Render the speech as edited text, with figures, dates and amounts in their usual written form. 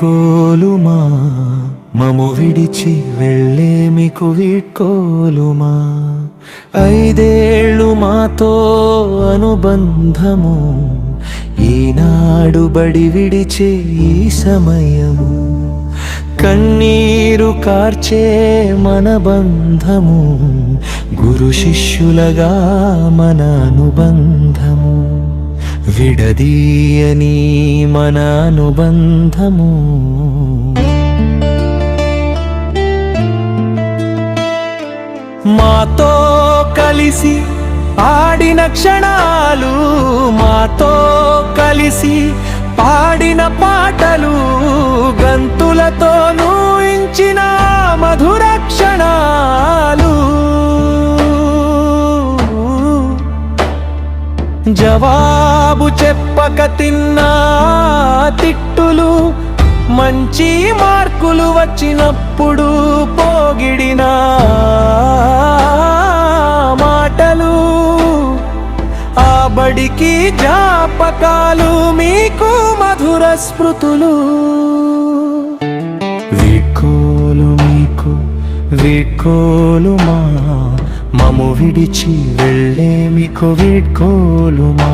వీడ్కోలుమా మము విడిచి వెళ్ళేమికు వీడ్కోలుమా 5 ఏళ్ళు మాతో అనుబంధము ఈనాడు బడి విడిచే ఈ సమయము కన్నీరు కార్చే మన బంధము గురు శిష్యులగా మన అనుబంధము విడదీయని మన అనుబంధము మాతో కలిసి ఆడిన క్షణాలు మాతో కలిసి పాడిన పాటలు గంతులతో నూయించిన మధుర క్షణాలు జవాబు చెప్పక తిన్నా తిట్టులు మంచి మార్కులు వచ్చినప్పుడు పోగిడిన మాటలు ఆ బడికి జ్ఞాపకాలు మీకు మధుర స్మృతులు వీడ్కోలు మీకు వీడ్కోలుమా మము విడిచి వెళ్ళేమికు వీడ్కోలుమా